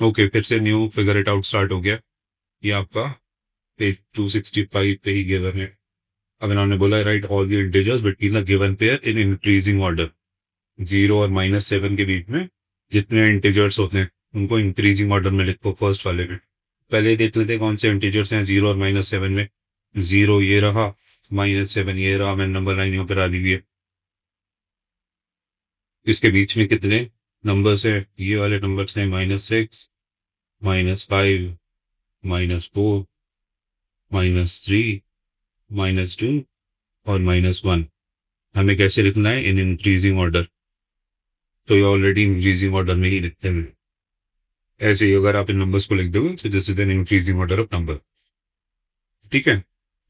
Okay, फिर से new figure it out start हो गया। ये आपका पेज 265 पे ही गिवन है। अब इन्होंने बोला right all the integers between the given pair in increasing order. 0 और -7 के बीच में जितने इंटीजर्स होते हैं उनको इंक्रीजिंग ऑर्डर में लिखो फर्स्ट वाले में। पहले देख लेते हैं कौन से इंटीजर्स हैं 0 और -7 में। 0 ये रहा, -7 ये रहा, मैंने नंबर लाइन यहाँ पर आ ली है। इसके बीच में कितने नंबर्स हैं? ये वाले नंबर्स हैं -6, -5, -4, -3, -2 और -1। हमें कैसे लिखना है? In increasing order. तो ये ऑलरेडी इंक्रीजिंग ऑर्डर में ही लिखते हैं। ऐसे ही अगर आप इन नंबर्स को लिख दोगे तो this is an increasing order of number. ठीक है।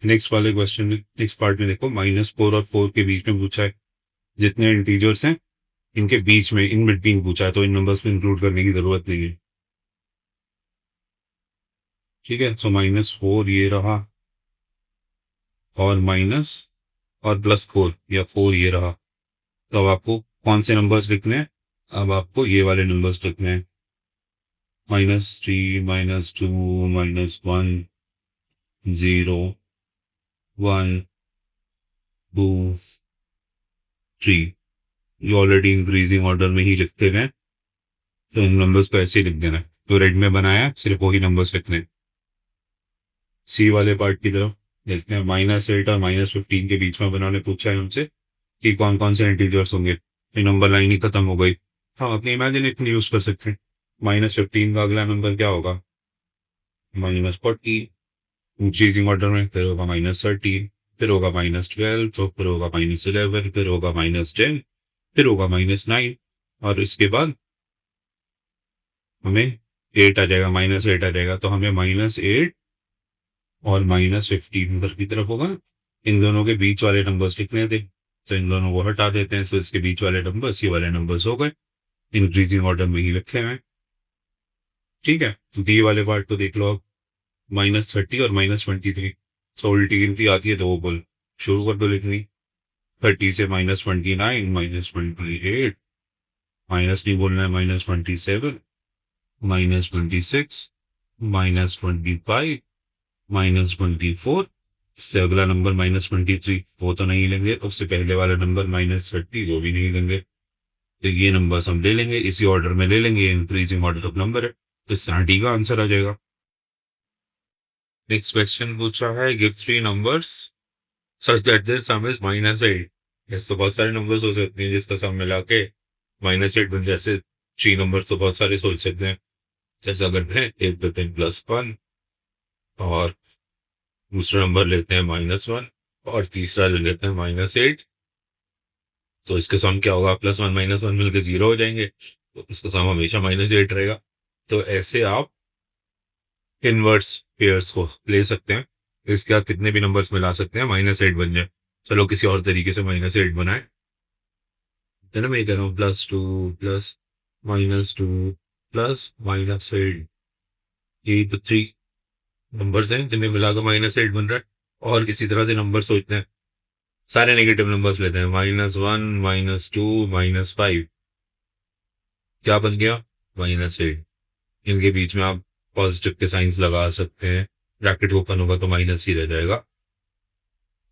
नेक्स्ट वाले क्वेश्चन में, नेक्स्ट पार्ट में देखो, -4 और 4 के बीच में पूछा है। जितने इंटीजर्स हैं इनके बीच में, इन बिटवीन पूछा है, तो इन नंबर्स में इंक्लूड करने की जरूरत नहीं है। ठीक है, सो -4 ये रहा, और माइनस और +4 या 4 ये रहा। तो अब आपको कौन से नंबर्स लिखने हैं? अब आपको ये वाले नंबर्स लिखने हैं, -3, -2, -1, 0, 1, 2, 3। ये ऑलरेडी इंक्रीजिंग ऑर्डर में ही लिखते हैं, तो इन नंबर्स को ऐसे ही लिख देना है। तो रेड में बनाया, सिर्फ वही नंबर्स लिखने हैं। सी वाले पार्ट की तरफ देखते हैं। -8 और -15 के बीच में बनाने पूछा है हमसे कि कौन कौन से इंटीजर्स होंगे। ये नंबर लाइन ही खत्म हो गई। हम अपनी इमेजिनेशन यूज कर सकते हैं। -15 का अगला नंबर क्या होगा? -40। इंक्रीजिंग ऑर्डर में फिर होगा -13, फिर होगा -12, तो फिर होगा -11, फिर होगा -10, फिर होगा -9, और इसके बाद हमें 8 आ जाएगा, -8 आ जाएगा। तो हमें -8 और -15 उधर की तरफ होगा। इन दोनों के बीच वाले नंबर्स लिखने थे, तो इन दोनों को हटा देते हैं। फिर इसके बीच वाले नंबर्स, ये वाले नंबर्स हो गए, इंक्रीजिंग ऑर्डर में ही लिखे हुए। ठीक है, डी वाले पार्ट को देख लो अब। -30 और -23। सो उल्टी गिनती आती है तो वो बोल शुरू कर दो लिखनी। 30 से -29, -28, माइनस नहीं बोलना है, -27, -26, -25, -24। इससे अगला नंबर -23, वो तो नहीं लेंगे। उससे पहले वाला नंबर -30, वो भी नहीं लेंगे। तो ये नंबर हम ले लेंगे, इसी ऑर्डर में ले लेंगे, इंक्रीजिंग ऑर्डर ऑफ नंबर है, तो इससे डी का आंसर आ जाएगा। नेक्स्ट क्वेश्चन पूछा है, give 3 numbers such that their sum is -8। ऐसे तो बहुत सारे नंबर्स हो सकते हैं जिसका सम मिला के -8 बन जाए। ऐसे 3 नंबर तो बहुत सारे सोच सकते हैं। जैसे अगर मैं एक लेते हैं +1, और दूसरा नंबर लेते हैं -1, और तीसरा ले लेते हैं -8, तो इसका सम क्या होगा? +1 -1 मिलकर 0 हो जाएंगे, तो इसका सम हमेशा -8 रहेगा। तो ऐसे आप इनवर्स पेयर्स को ले सकते हैं। इसके आप कितने भी नंबर्स मिला सकते हैं, -8 बन जाए। चलो किसी और तरीके से -8 बनाए, है ना? मैं कह रहा हूँ +2 प्लस -2 प्लस -8। ये तो 3 नंबर्स हैं जिन्हें मिलाकर -8 बन रहा है। और किसी तरह से नंबर सोचते हैं, सारे नेगेटिव नंबर्स लेते हैं, -1, -2, -5। क्या बन गया? -8। इनके बीच में आप पॉजिटिव के साइंस लगा सकते हैं। ब्रैकेट ओपन होगा तो माइनस ही रह जाएगा,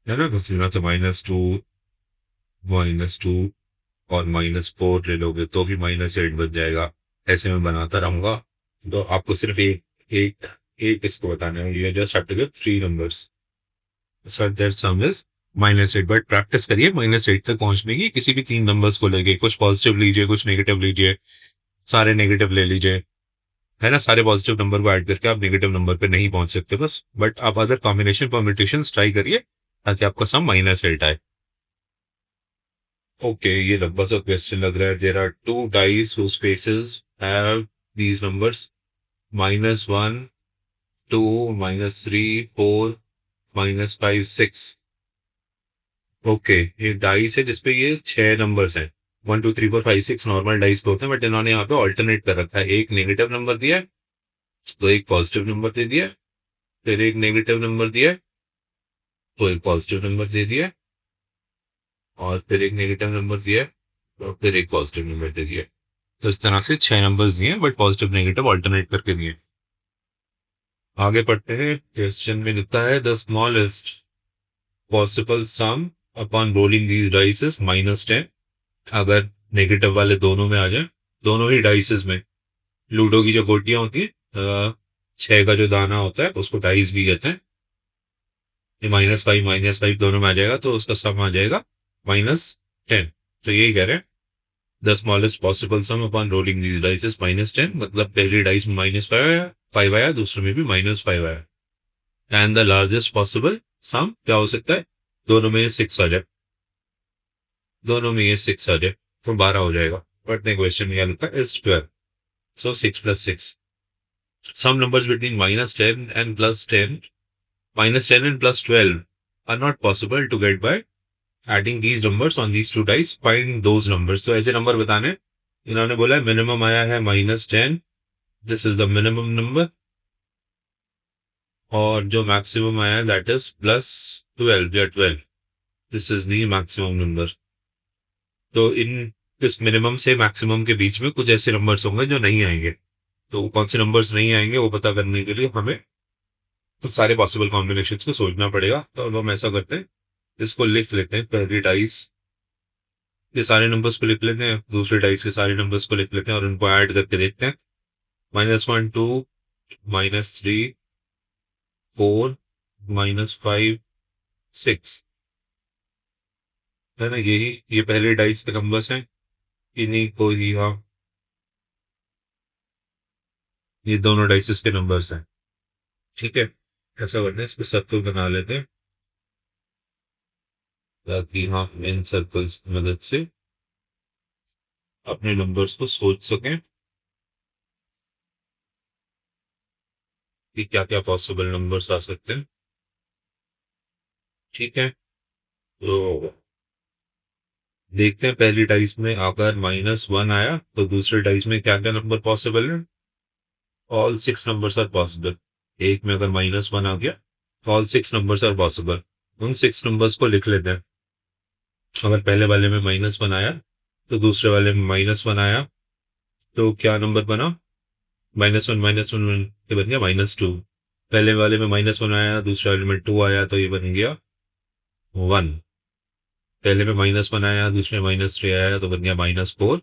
है ना? तो सीधा से -2 और -4 ले लोगे तो भी -8 बन जाएगा। ऐसे में बनाता रहूंगा। तो आपको सिर्फ एक एक एक इसको बताना है, ये just have to give 3 numbers so that sum is -8। But practice करिए -8 तक पहुंचने की। किसी भी 3 नंबर्स को लेके, कुछ पॉजिटिव लीजिए, कुछ नेगेटिव लीजिए, सारे नेगेटिव ले लीजिए, है ना? सारे पॉजिटिव नंबर को ऐड करके आप नेगेटिव नंबर पे नहीं पहुंच सकते बस, बट आप अदर कॉम्बिनेशन परम्यूटेशन ट्राई करिए ताकि आपका सम -8 आए। ओके, ये लंबा सा क्वेश्चन लग रहा है। There are 2 dice whose faces have these numbers -1, 2, -3, 4, -5, 6। Okay, ये डाइस है जिसपे ये 6 नंबर्स हैं। 1, 2, 3, 4, 5, 6 नॉर्मल डाइस पे होते हैं, बट इन्होंने यहाँ पे ऑल्टरनेट कर रखा है। एक नेगेटिव नंबर दिया है, तो एक पॉजिटिव नंबर दे दिया, फिर एक नेगेटिव नंबर दिया, तो एक पॉजिटिव नंबर दे दिया, और फिर एक नेगेटिव नंबर दिया, और फिर एक पॉजिटिव नंबर दे दिया। तो इस तरह से 6 नंबर्स दिए बट पॉजिटिव नेगेटिव ऑल्टरनेट करके दिए। आगे पढ़ते हैं। क्वेश्चन में लिखता है the smallest possible some upon rolling these dices -10। अगर नेगेटिव वाले दोनों में आ जाए, दोनों ही डाइसेस में, लूडो की जो गोटियां होती है, 6 का जो दाना होता है उसको डाइस भी कहते हैं, ये -5 दोनों में आ जाएगा तो उसका सम आ जाएगा -10। तो यही कह रहे हैं the smallest possible some upon rolling these dices -10, मतलब पहली डाइस में -5 आया, दूसरे में भी -5 आया। एंड द लार्जेस्ट पॉसिबल सम क्या हो सकता है, दोनों में 6 आ जाए, दोनों में ये 6 आ जाए तो 12 हो जाएगा। बट क्वेश्चन क्या लिखा है is 12, so 6 + 6। Sum numbers between -10 and +10, -10 and +12 are not possible to get by adding these numbers on these two dice. Find those numbers. तो ऐसे नंबर बताने, इन्होंने बोला है मिनिमम आया है -10, this is the minimum number, और जो मैक्सिमम आया है दैट इज +12 या 12, this is the maximum number. तो इस मिनिमम से मैक्सिमम के बीच में कुछ ऐसे नंबर्स होंगे जो नहीं आएंगे, तो कौन से नंबर्स नहीं आएंगे वो पता करने के लिए हमें तो सारे पॉसिबल कॉम्बिनेशंस को सोचना पड़ेगा। तो अब हम ऐसा करते हैं, इसको लिख लेते हैं, पहली डाइस के सारे नंबर्स को लिख लेते हैं, दूसरे डाइस के सारे नंबर्स को लिख लेते हैं और उनको ऐड करके देखते हैं। -1 2 -3 4 -5 6, है ना, यही ये पहले डाइस के नंबर्स हैं, इन्हीं को ही हम, ये दोनों डाइसेस के नंबर्स हैं। ठीक है, ऐसा करते हैं, इस पे सर्कल बना लेते हैं ताकि हम इन सर्कल्स की मदद से अपने नंबर्स को सोच सकें कि क्या क्या पॉसिबल नंबर्स आ सकते हैं। ठीक है, तो देखते हैं पहली डाइस में अगर -1 आया तो दूसरे डाइस में क्या क्या नंबर पॉसिबल है। All 6 numbers are possible. एक में अगर -1 आ गया तो ऑल 6 नंबर्स आर पॉसिबल। उन 6 नंबर्स को लिख लेते हैं। अगर पहले वाले में -1 आया तो दूसरे वाले में -1 आया तो क्या नंबर बना, -1 ये बन गया -2। पहले वाले में -1 आया, दूसरे वाले में 2 आया तो ये बन गया 1। पहले में -1 आया, दूसरे में -3 आया तो बन गया -4।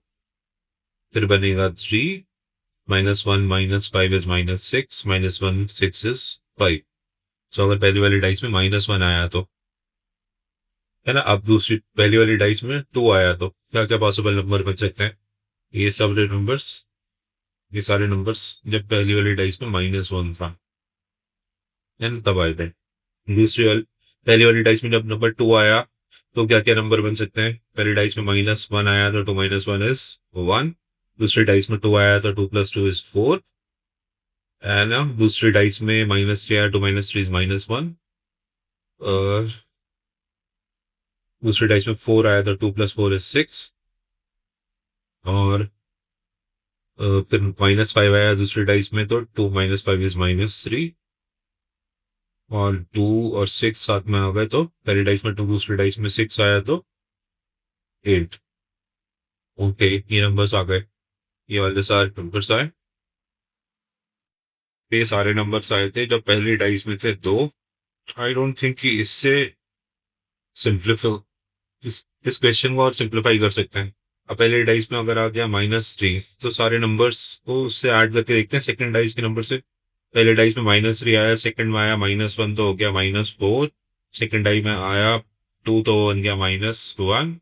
फिर बनेगा 3, -1 -5 इज -6, -1 6 इज 5। तो अगर पहली वाली डाइस में -1 आया तो, है ना, अब दूसरी पहली वाली डाइस में 2 आया तो क्या क्या पॉसिबल नंबर बन सकते हैं। ये सब नंबर्स, ये सारे नंबर्स जब पहली वाली डाइस में -1 था, है ना, तब आए थे। पहली वाली डाइस में जब नंबर 2 आया तो क्या क्या नंबर बन सकते हैं। पहली डाइस में -1 आया तो 2 - 1 इज 1। दूसरी डाइस में 2 आया तो 2 + 2 इज 4, है ना। दूसरी डाइस में -3 आया, 2 - 3 इज -1। और दूसरी डाइस में 4 आया तो 2 + 4 इज 6। और फिर -5 आया दूसरी डाइस में तो 2 - 5 इज -3। और 2 और 6 साथ में आ गए तो पहली डाइस में 2, दूसरी डाइस में 6 आया तो 8। ओके, ये नंबर्स आ गए, ये वाले सारे नंबर्स आए। ये सारे नंबर्स आए थे जब पहली डाइस में थे 2। आई डोंट थिंक कि इससे सिंप्लीफाई इस क्वेश्चन को और सिंप्लीफाई कर सकते हैं। अब पहले डाइस में अगर आ गया -3 तो सारे नंबर्स को उससे ऐड करके देखते हैं सेकंड डाइस के नंबर से। पहले डाइस में -3 आया, सेकंड में आया -1 तो हो गया -4। सेकंड डाइस में आया 2 तो वो बन गया -1।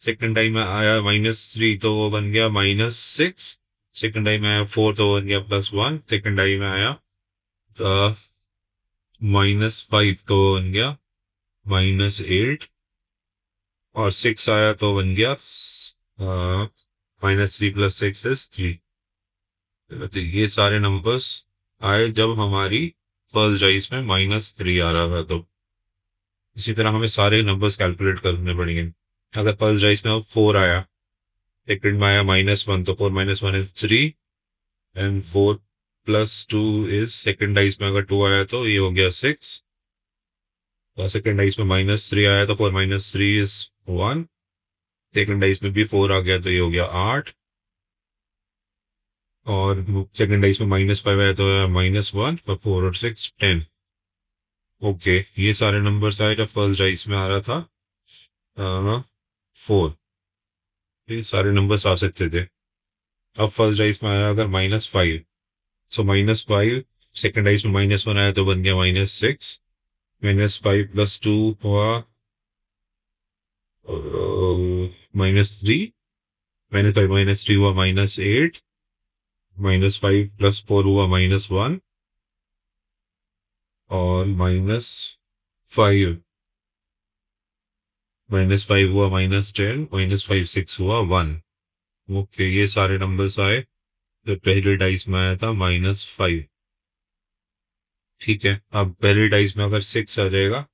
सेकंड टाइम में आया -3 तो वो बन गया -6। सेकंड टाइम में आया 4 तो वो बन गया +1। सेकंड टाइम में आया -5 तो वो बन गया -8। और 6 आया तो बन गया -3 + 6 इज 3। तो ये सारे नंबर्स आए जब हमारी फर्स्ट डाइस में -3 आ रहा था। तो इसी तरह हमें सारे नंबर्स कैलकुलेट करने पड़ेंगे। अगर फर्स्ट डाइस में अब 4 आया, सेकंड में आया -1 तो 4 - 1 is 3। And 4 + 2 is, second dice में अगर 2 आया तो ये हो गया 6। और सेकंड डाइस में -3 आया तो 4 - 3 इज 1। सेकंड डाइस में भी 4 आ गया तो ये हो गया 8। और सेकंड डाइस में -5 आया तो -1 और 4 और 6 10। ओके, ये सारे नंबर्स आए जब फर्स्ट डाइस में आ रहा था 4। ये सारे नंबर्स आ सकते थे। अब फर्स्ट डाइस में आया अगर -5, सो -5, सेकंड डाइस में -1 आया तो बन गया -6, -5 + 2 हुआ -3, -5 - 3 हुआ -8, -5 + 4 हुआ -1 और -5 हुआ -10, -5 6 हुआ 1। ओके, ये सारे नंबर्स आए जो पहले डाइस में आया था -5। ठीक है, अब पहले डाइस में अगर 6 आ जाएगा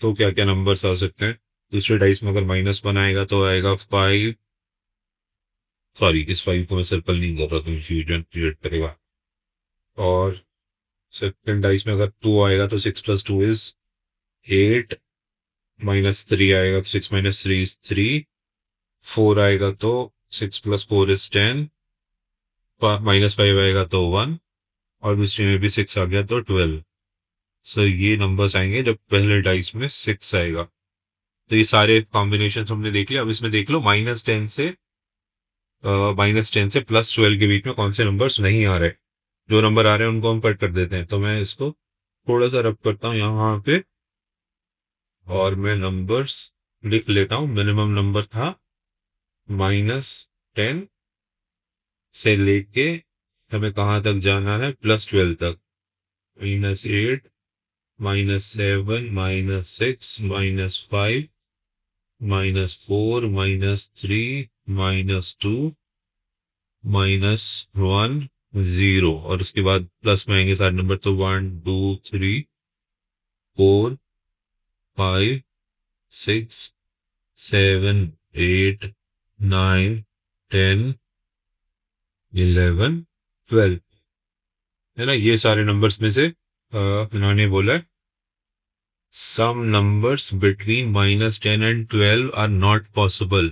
तो क्या क्या नंबर्स आ सकते हैं। दूसरे डाइस में अगर -1 आएगा तो आएगा 5। सॉरी, इस 5 को मैं सर्कल नहीं कर रहा, कंफ्यूजन क्रिएट करेगा। और सेकंड डाइस में अगर 2 आएगा तो 6 + 2 इज 8, -3 आएगा तो 6 - 3 इज 3, 4 आएगा तो 6 + 4 इज 10, -5 आएगा तो 1 और दूसरे में भी 6 आ गया तो 12। सो ये नंबर्स आएंगे जब पहले डाइस में 6 आएगा। तो ये सारे कॉम्बिनेशन हमने देख लिया। अब इसमें देख लो -10 से +12 के बीच में कौन से नंबर्स नहीं आ रहे। जो नंबर आ रहे हैं उनको हम कट कर देते हैं। तो मैं इसको थोड़ा सा रब करता हूँ यहाँ पे और मैं नंबर्स लिख लेता हूँ। मिनिमम नंबर था -10 से लेके हमें कहाँ तक जाना है, +12 तक। -8, -7, -6, -5, -4, -3, -2, -1, 0 और उसके बाद प्लस में आएंगे सारे नंबर। तो 1 2 3 4 5 6 7 8 9 10 11 12 है ना। ये सारे नंबर्स में से इन्होंने बोला है sum numbers between -10 and 12 are not possible.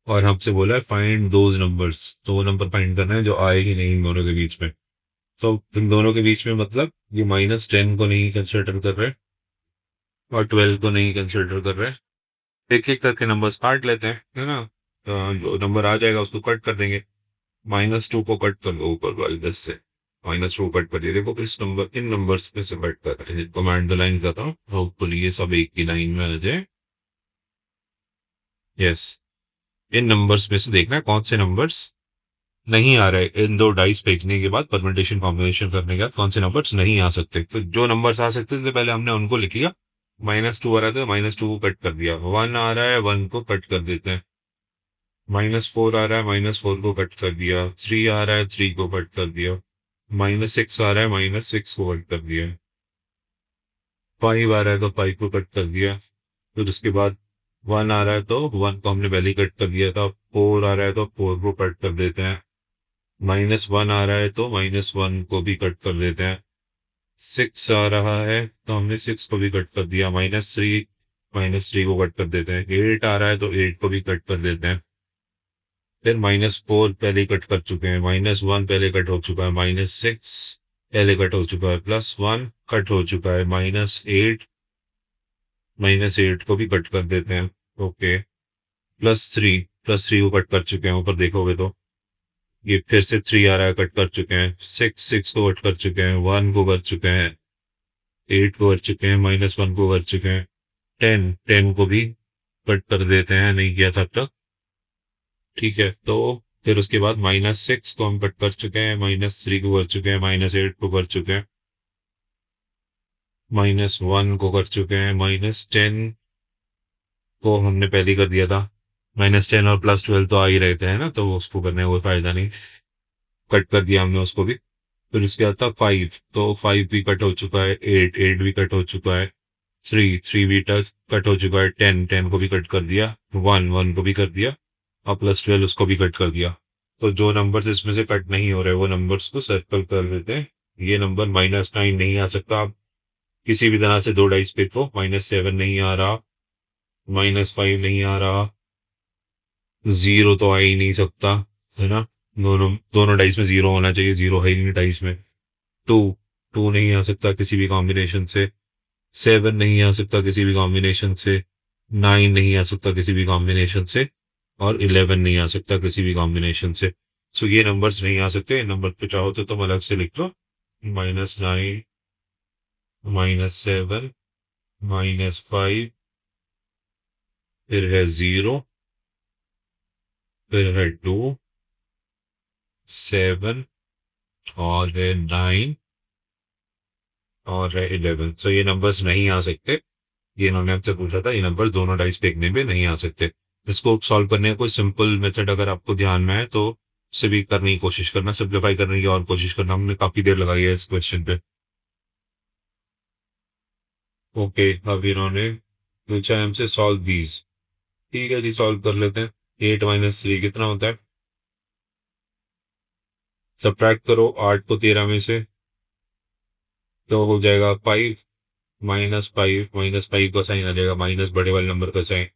और हमसे बोला है फाइंड दोज नंबर्स, तो वो नंबर फाइंड करना है जो आए ही नहीं इन दोनों के बीच में। तो इन दोनों के बीच में मतलब ये -10 को नहीं कंसिडर कर रहे और 12 को नहीं कंसिडर कर रहे। एक एक करके नंबर्स काट लेते हैं, है ना। जो नंबर आ जाएगा उसको कट कर देंगे। -2 को कट कर लो ऊपर वाले 10 से, -2 कट कर दिया। देखो इस नंबर, इन नंबर्स में से कट कर रहे हैं जिनको मैं अंडरलाइन करता हूँ। होपफुली ये सब एक ही लाइन में आ जाए। यस, इन नंबर्स में से देखना है कौन से नंबर्स नहीं आ रहे। इन दो डाइस फेंकने के बाद, परम्यूटेशन कॉम्बिनेशन करने के बाद कौन से नंबर्स नहीं आ सकते। तो जो नंबर्स आ सकते थे पहले हमने उनको लिख लिया। -2 आ रहा था, -2 को कट कर दिया। 1 आ रहा है, 1 को कट कर देते हैं। -4 आ रहा है, -4 को कट कर दिया। 3 आ रहा है, 3 को कट कर दिया। -6 आ रहा है, -6 को कट कर दिया। 5 आ रहा है तो 5 को कट कर दिया। फिर उसके बाद 1 आ रहा है तो 1 को हमने पहले कट कर दिया था। 4 आ रहा है तो 4 को कट कर देते हैं। -1 आ रहा है तो -1 को भी कट कर देते हैं। 6 आ रहा है तो हमने 6 को भी कट कर दिया। -3 को कट कर देते हैं। 8 आ रहा है तो 8 को भी कट कर देते हैं। फिर -4 पहले कट कर चुके हैं। -1 पहले कट हो चुका है। -6 पहले कट हो चुका है। +1 कट हो चुका है। -8 को भी कट कर देते हैं। ओके, +3 को कट कर चुके हैं। ऊपर देखोगे तो ये फिर से 3 आ रहा है, कट कर चुके हैं। 6 को कट कर चुके हैं। 1 को कर चुके हैं। 8 को कर चुके हैं। -1 को कर चुके हैं। 10 को भी कट कर देते हैं, नहीं किया था अब तक। ठीक है, तो फिर उसके बाद -6 को हम कट कर चुके हैं। -3 को कर चुके हैं। -8 को कर चुके हैं। -1 को कर चुके हैं। -10 को हमने पहले कर दिया था। -10 और +12 तो आ ही रहे थे, है ना, तो उसको करने का कोई फायदा नहीं, कट कर दिया हमने उसको भी। फिर उसके बाद था 5, तो 5 भी कट हो चुका है। 8 भी कट हो चुका है। 3 भी कट हो चुका है। 10 को भी कट कर दिया। 1 को भी कर दिया और +12 उसको भी कट कर दिया। तो जो नंबर्स इसमें से कट नहीं हो रहे वो नंबर्स को सर्कल कर देते हैं। ये नंबर -9 नहीं आ सकता। आप किसी भी तरह से दो डाइस पे तो -7 नहीं आ रहा, -5 नहीं आ रहा, 0 तो आ ही नहीं सकता, है ना। दोनों दोनों डाइस में जीरो होना चाहिए, जीरो है ही नहीं डाइस में। टू, टू नहीं आ सकता किसी भी कॉम्बिनेशन से। 7 नहीं आ सकता किसी भी कॉम्बिनेशन से। 9 नहीं आ सकता किसी भी कॉम्बिनेशन से। और 11 नहीं आ सकता किसी भी कॉम्बिनेशन से। सो ये नंबर्स नहीं आ सकते। नंबर पे चाहो तो तुम अलग से लिख लो, -9, -7, -5, फिर है 0, फिर है 2, 7, और है 9, और है 11। सो ये नंबर्स नहीं आ सकते। ये इन्होंने आपसे पूछा था, ये नंबर्स दोनों डाइस फेंकने में नहीं आ सकते। इसको सॉल्व करने का कोई सिंपल मेथड अगर आपको ध्यान में है तो उससे भी करने की कोशिश करना, सिंप्लीफाई करने की और कोशिश करना। हमने काफी देर लगाई है इस क्वेश्चन पे। ओके, अब इन्होंने पूछा है हमसे सॉल्व दीज। ठीक है जी, सॉल्व कर लेते हैं। 8 - 3 कितना होता है? सब्ट्रैक्ट करो 8 को 13 में से, तो हो जाएगा 5। -5, -5 का साइन आ जाएगा, माइनस बड़े वाले नंबर का साइन।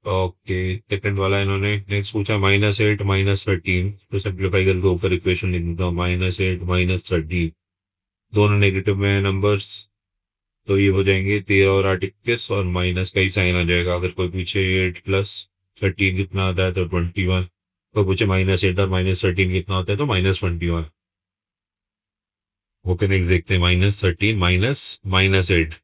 ओके, सेकंड वाला इन्होंने नेक्स्ट पूछा -8 -13, तो सिंप्लीफाई करके ऊपर इक्वेशन लिख देता हूँ। -8 -13 दोनों नेगेटिव में है नंबर्स, तो ये हो जाएंगे 13 और 8 21, और माइनस का ही साइन आ जाएगा। अगर कोई पूछे 8 + 13 कितना आता है तो 21। तो पूछे -8 और -13 कितना होता है तो -21। ओके, नेक्स्ट देखते हैं। -13 -8,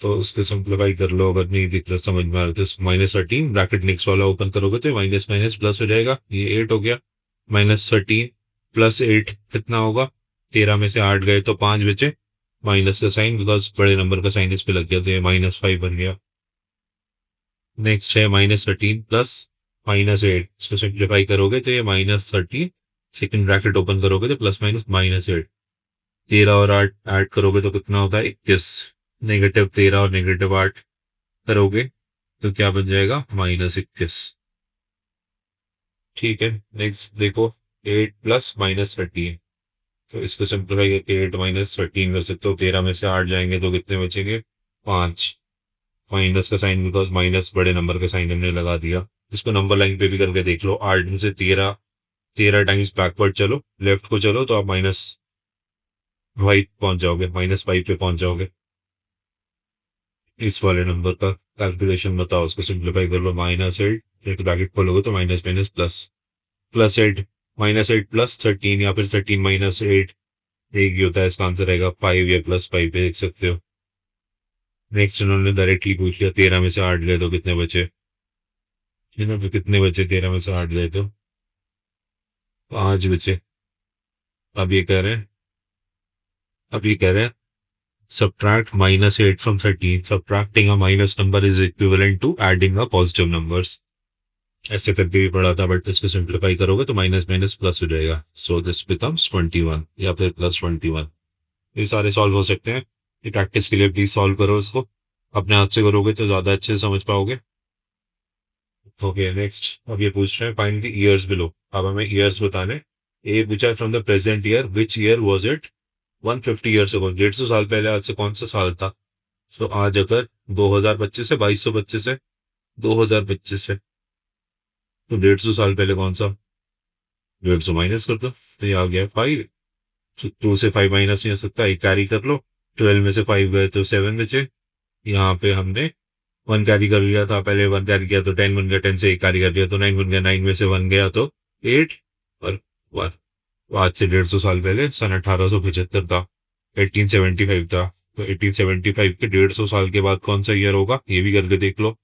तो उसको सिंप्लीफाई कर लो। अगर नहीं दिख रहा, समझ में आ रहा, तो -13 ब्रैकेट नेक्स्ट वाला ओपन करोगे तो माइनस माइनस प्लस हो जाएगा। ये 8 हो गया। -13 + 8 कितना होगा? 13 में से 8 गए तो 5 बचे। माइनस का साइन, बिकॉज बड़े नंबर का साइन इस पे लग गया, तो ये -5 बन गया। नेक्स्ट है -13 + -8, इसको सिंप्लीफाई करोगे तो ये -13, सेकंड ब्रैकेट ओपन करोगे तो प्लस माइनस -8। 13 और 8 ऐड करोगे तो कितना होता है? 21। -13 और -8 करोगे तो क्या बन जाएगा? -21। ठीक है, नेक्स्ट देखो। 8 + -13, तो इसको सिंप्लीफाई करके 8 - 13 कर सकते हो। 13 में से 8 जाएंगे तो कितने बचेंगे? 5। माइनस का साइन, बिकॉज माइनस बड़े नंबर का साइन हमने लगा दिया। इसको नंबर लाइन पे भी करके देख लो। 8 में से 13, 13 टाइम्स बैकवर्ड चलो, लेफ्ट को चलो, तो आप -5 पहुंच जाओगे, -5 पे पहुंच जाओगे। इस वाले नंबर का कैलकुलेशन बताओ, उसको सिंप्लीफाई कर लो। -8, एक ब्रैकेट खोलोगे तो माइनस माइनस प्लस, +8, -8 + 13, या फिर 13 - 8, एक ही होता है। इसका आंसर रहेगा 5 या +5 पे देख सकते हो। नेक्स्ट इन्होंने डायरेक्टली पूछ लिया 13 में से 8 गए तो कितने बचे। तो कितने बचे? 13 में से 8 गए तो 5 बचे। अब ये कह रहे हैं अब ये कह रहे हैं subtract -8 from 13. Subtracting a minus number is equivalent to adding a positive numbers. ऐसे करके भी पढ़ा था, बट इसको सिंप्लीफाई करोगे तो माइनस माइनस प्लस हो जाएगा। सो दिस बिकम्स 21 या फिर +21। ये सारे सॉल्व हो सकते हैं। ये प्रैक्टिस के लिए प्लीज सॉल्व करो इसको। अपने हाथ से करोगे तो ज्यादा अच्छे से समझ पाओगे। ओके, नेक्स्ट अब ये पूछ रहे हैं फाइंड द ईयर्स बिलो। अब हमें ईयर्स बताने। ये पूछा है from the present year which year was it 150 years ago. 150 साल पहले आज से कौन सा साल था? सो आज अगर 2025 है, 2225 है, 2025 है, तो 150 साल पहले कौन सा? 150 माइनस कर दो, तो ये आ गया 5। 2 से 5 माइनस नहीं हो सकता, एक कैरी कर लो। 12 में से 5 गए तो 7 बचे। यहाँ पे हमने 1 कैरी कर लिया था, पहले 1 कैरी किया तो 10 बन गया, 10 से 1 कैरी कर लिया तो 9 बन गया, 9 में से 1 गया तो 8 और 1। आज से 150 साल पहले सन 1875 था, 1875 था। तो 1875 के 150 साल के बाद कौन सा ईयर होगा, ये भी करके देख लो।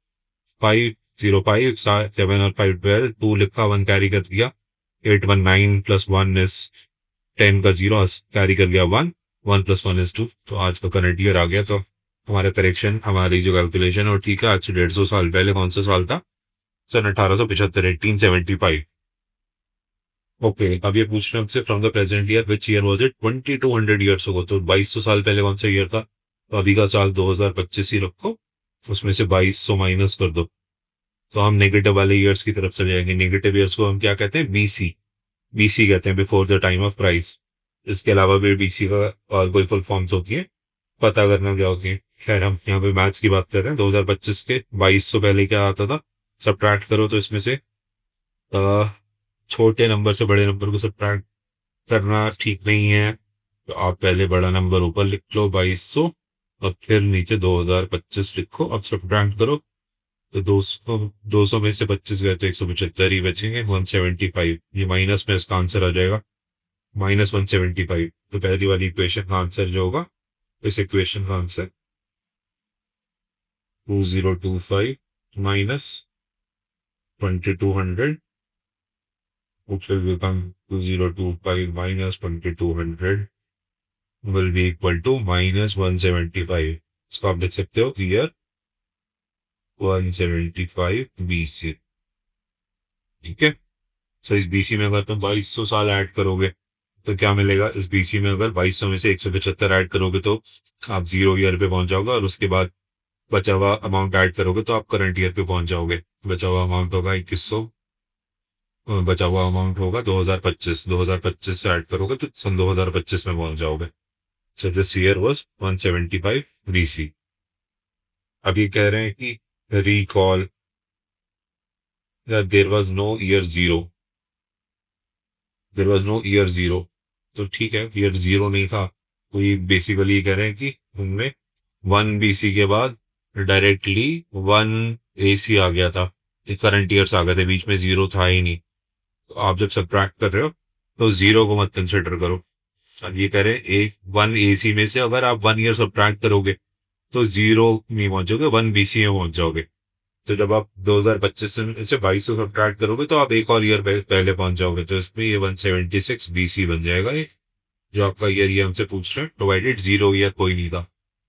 505, 7 और 5 12, 2 लिखा, 1 कैरी कर दिया, 8 1 9 + 1 इज 10 का 0 कैरी कर गया 1, 1 + 1 इज 2। तो आज का करंट ईयर आ गया। तो हमारा करेक्शन, हमारी जो कैलकुलेशन है वो ठीक है। आज से 150 साल पहले कौन सा साल था? सन 1875, 1875। ओके, अब ये पूछ रहे हैं हमसे from the present year which year was it 2200 years ago. तो 2200 साल पहले कौन सा ईयर था? तो अभी का साल 2025 ही रखो, उसमें से 2200 माइनस कर दो, तो हम नेगेटिव वाले ईयर्स की तरफ चले जाएंगे। नेगेटिव ईयर्स को हम क्या कहते हैं? बीसी। बीसी कहते हैं, before the time of Christ. इसके अलावा भी बीसी का और कोई फुल फॉर्म्स होती है, पता करना क्या होती है। खैर, हम यहाँ पे मैथ्स की बात कर रहे हैं। 2025 के 2200 पहले क्या आता था? सब्ट्रैक्ट करो तो इसमें से छोटे नंबर से बड़े नंबर को सब्ट्रैक्ट करना ठीक नहीं है, तो आप पहले बड़ा नंबर ऊपर लिख लो 2200 और फिर नीचे 2025 लिखो। अब सब्ट्रैक्ट करो तो 200 में से 25 गए तो 175 ही बचेंगे, 175। ये माइनस में इसका आंसर आ जाएगा -175। तो पहली वाली इक्वेशन का आंसर जो होगा, इस इक्वेशन का answer 2025 -2200, which will become 2025 -2200 will be equal to -175। इसको आप लिख सकते हो ईयर 175 BC। ठीक है। तो इस बीसी में अगर तुम 2200 साल ऐड करोगे तो क्या मिलेगा, इस बीसी में अगर 2200 में से 175 ऐड करोगे तो आप 0 ईयर पे पहुंच जाओगे, और उसके बाद बचा हुआ अमाउंट ऐड करोगे तो आप करंट ईयर पे पहुंच जाओगे। बचा हुआ अमाउंट होगा 2100, बचा हुआ अमाउंट होगा 2025। 2025 से ऐड करोगे तो सन 2025 में पहुंच जाओगे। So this year was 175 BC। अब ये कह रहे हैं कि recall there was no year zero, there was no year zero. तो ठीक है, ईयर जीरो नहीं था, तो ये बेसिकली ये कह रहे हैं कि उनमें 1 BC के बाद डायरेक्टली 1 AC आ गया था, करंट ईयर्स आ गए थे, बीच में जीरो था ही नहीं। तो आप जब सब्ट्रैक्ट कर रहे हो तो जीरो को मत कंसिडर करो। अब ये कह रहे हैं एक 1 AC में से अगर आप 1 ईयर सब्ट्रैक्ट करोगे तो जीरो नहीं पहुंचोगे, 1 BC में पहुंच जाओगे। तो जब आप 2025 से 2200 सब्ट्रैक्ट करोगे तो आप एक और ईयर पहले पहुंच जाओगे, तो इसमें ये 176 BC बन जाएगा। ये जो आपका ईयर ये हमसे पूछ रहे हैं, प्रोवाइडेड 0 ईयर कोई नहीं था,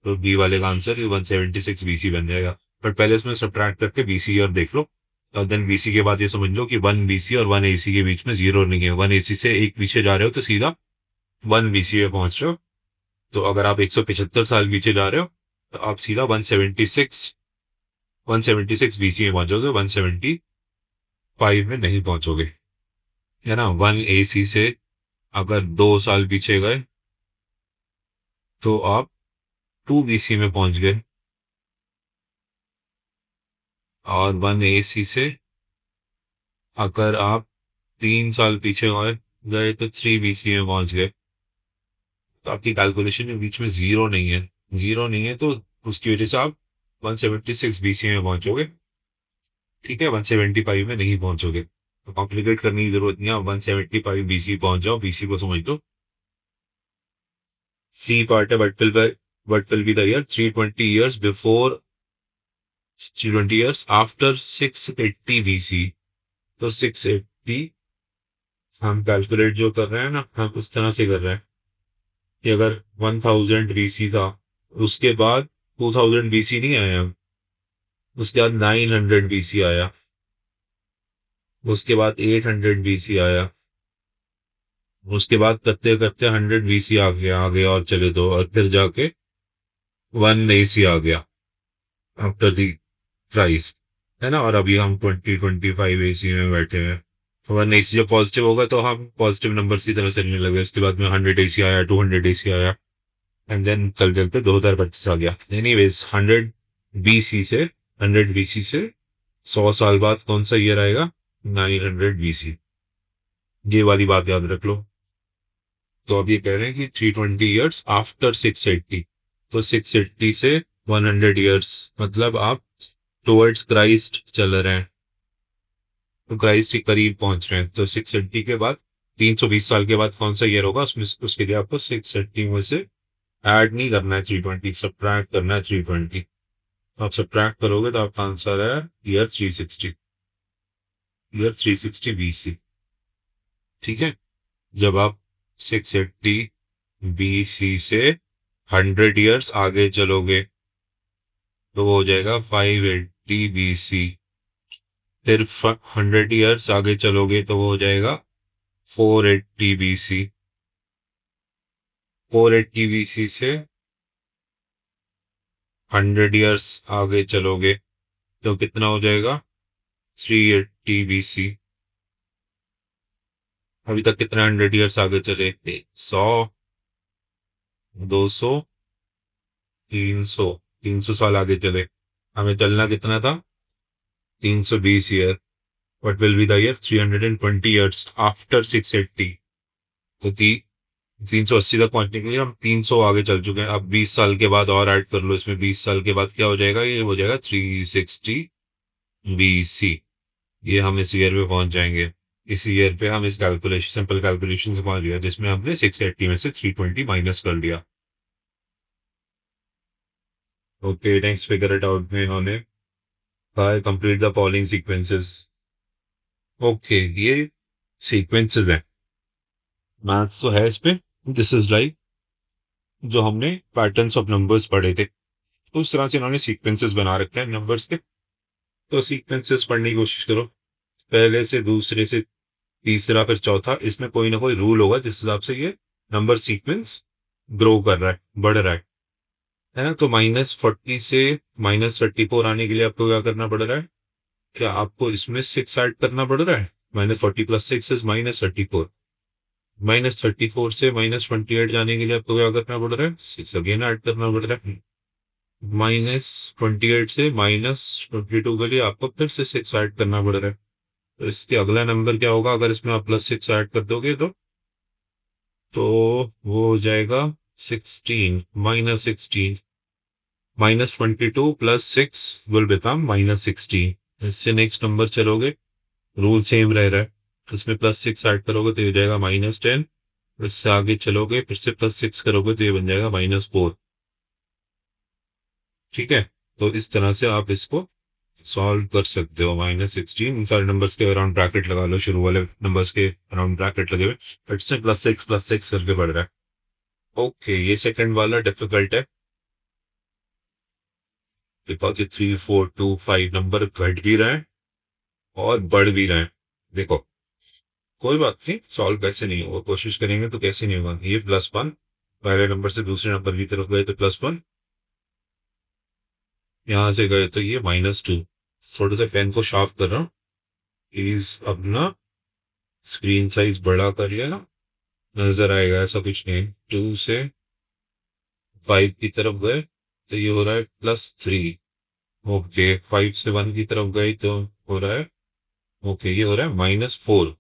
तो बी वाले का आंसर 176 BC बन जाएगा। बट पहले इसमें सब्ट्रैक्ट करके BC ईयर देख लो, और देन BC के बाद ये समझ लो कि 1 BC और 1 AC के बीच में जीरो नहीं है। 1 AC से एक पीछे जा रहे हो तो सीधा 1 BC में पहुंच रहे हो। तो अगर आप 175 साल पीछे जा रहे हो तो आप सीधा 176 BC में पहुंचोगे, 175 में नहीं पहुंचोगे, है ना। 1 AC से अगर 2 साल पीछे गए तो आप 2 BC में पहुंच गए, और 1 AC से अगर आप 3 साल पीछे गए तो 3 BC में पहुंच गए। तो आपकी कैलकुलेशन के बीच में जीरो नहीं है, जीरो नहीं है, तो उसकी वजह से आप 176 BC में पहुंचोगे। ठीक है, 175 में नहीं पहुंचोगे, तो कॉम्प्लिकेट करने की जरूरत नहीं है, 175 BC पहुंच जाओ, BC को समझ लो। सी पार्ट है, what will be the year 320 years before 320 years after 680 BC। तो 680 हम कैलकुलेट जो कर रहे हैं ना, हम उस तरह से कर रहे हैं कि अगर 1000 BC था, उसके बाद 2000 BC नहीं आया, उसके बाद 900 BC आया, उसके बाद 800 BC आया, उसके बाद करते करते 100 BC आ गया और चले दो, और फिर जाके 1 AC आ गया आफ्टर दी प्राइस, है ना। और अभी हम 2025 AC में बैठे हैं। तो 1 AC जब पॉजिटिव होगा तो हम पॉजिटिव नंबर की तरह चलने लगे, उसके बाद में 100 AC आया, 200 AC आया, एंड देन चल चलते 2025 आ गया। एनीवेज 100 BC से 100 साल बाद कौन सा ईयर आएगा, 900 BC। ये वाली बात याद रख लो। तो अब ये कह रहे हैं कि 320 ईयर्स आफ्टर 680, तो 680 से 100 ईयर्स, मतलब आप टुवर्ड्स क्राइस्ट चल रहे हैं, तो क्राइस्ट के करीब पहुंच रहे हैं। तो 680 के बाद 320 साल के बाद कौन सा ईयर होगा, उसमें उसके लिए आपको 680 में से ऐड नहीं करना है 320, सब्ट्रैक्ट करना है 320। आप सब्ट्रैक्ट करोगे तो आपका आंसर है ईयर 360, ईयर 360 BC। ठीक है। जब आप 680 BC से 100 ईयर्स आगे चलोगे तो वो हो जाएगा 580 BC। फिर 100 ईयर्स आगे चलोगे तो वो हो जाएगा 480 BC। 480 BC से 100 ईयर्स आगे चलोगे तो कितना हो जाएगा, 380 BC। अभी तक कितने 100 ईयर्स आगे चले थे, 100, 200, 300 साल आगे चले। हमें चलना कितना था, 320 year. What will be the year 320 years after 680। तो 380 तक पहुंचने के लिए हम 300 आगे चल चुके हैं। अब 20 साल के बाद और ऐड कर लो इसमें, 20 साल के बाद क्या हो जाएगा, ये हो जाएगा 360 BC। ये हम इस ईयर पे पहुंच जाएंगे। इस ईयर पे हम इस कैलकुलेशन, सिंपल कैलकुलेशन से पहुंच गया, जिसमें हमने 680 में से 320 माइनस कर दिया। Okay, next figure it out में इन्होंने कहा complete the following sequences. Okay, ये सीक्वेंसेस है, मैथ्स तो है इस पे। दिस इज लाइक जो हमने पैटर्न्स ऑफ नंबर्स पढ़े थे, तो उस तरह से इन्होंने सीक्वेंसेस बना रखे हैं नंबर्स के। तो सीक्वेंसेस पढ़ने की कोशिश करो, पहले से दूसरे से तीसरा फिर चौथा, इसमें कोई ना कोई रूल होगा जिस हिसाब से ये नंबर सीक्वेंस ग्रो कर रहा है, बढ़ रहा है ना। तो -40 से -34 आने के लिए आपको क्या करना पड़ रहा है, क्या आपको इसमें 6 ऐड करना पड़ रहा है। -40 + 6 इज -34। -34 से -28 जाने के लिए आपको क्या करना पड़ रहा है, 6 अगेन ऐड करना पड़ रहा है। -28 से -22 के लिए आपको फिर से 6 ऐड करना पड़ रहा है। तो इसके अगला नंबर क्या होगा अगर इसमें आप +6 ऐड कर दोगे तो वो हो जाएगा 16 -16। -22 + 6 विल बिकम -16। इससे नेक्स्ट नंबर चलोगे, रूल सेम रह रहा है, तो इसमें +6 ऐड करोगे तो ये हो जाएगा -10। इससे आगे चलोगे फिर से +6 करोगे तो ये बन जाएगा -4। ठीक है, तो इस तरह से आप इसको सॉल्व कर सकते हो। -16, इन सारे नंबर्स के अराउंड ब्रैकेट लगा लो, शुरू वाले नंबर्स के अराउंड ब्रैकेट लगे हुए, फिर से +6 करके बढ़ रहा है। ओके, ये सेकंड वाला डिफिकल्ट है, बिकॉज ये 3 4 2 5 नंबर घट भी रहे हैं और बढ़ भी रहे हैं। देखो, कोई बात नहीं, सॉल्व कैसे नहीं होगा, कोशिश करेंगे तो कैसे नहीं होगा। ये +1 पहले नंबर से दूसरे नंबर की तरफ गए तो +1, यहां से गए तो ये -2। थोड़ा सा पेन को शार्प कर रहा हूँ प्लीज, अपना स्क्रीन साइज बड़ा करिए ना, नजर आएगा, ऐसा कुछ नहीं। 2 से 5 की तरफ गए तो ये हो रहा है +3। ओके, 5 से 1 की तरफ गए तो हो रहा है, ओके ये हो रहा है -4।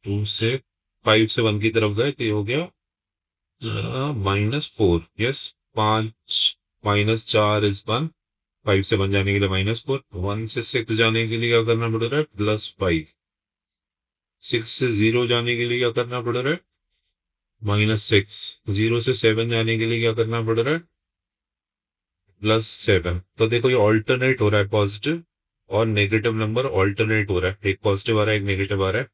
2 से 5 से 1 की तरफ गए तो ये हो गया -4। Yes, 5 -4 is 1। 5 से 1 जाने के लिए -4, 1 से 6 जाने के लिए क्या करना पड़ रहा है, +5। 6 से 0 जाने के लिए क्या करना पड़ रहा है, -6। 0 से 7 जाने के लिए क्या करना पड़ रहा है, +7। तो देखो ये ऑल्टरनेट हो रहा है, पॉजिटिव और नेगेटिव नंबर ऑल्टरनेट हो रहा है, एक पॉजिटिव आ रहा है एक नेगेटिव आ रहा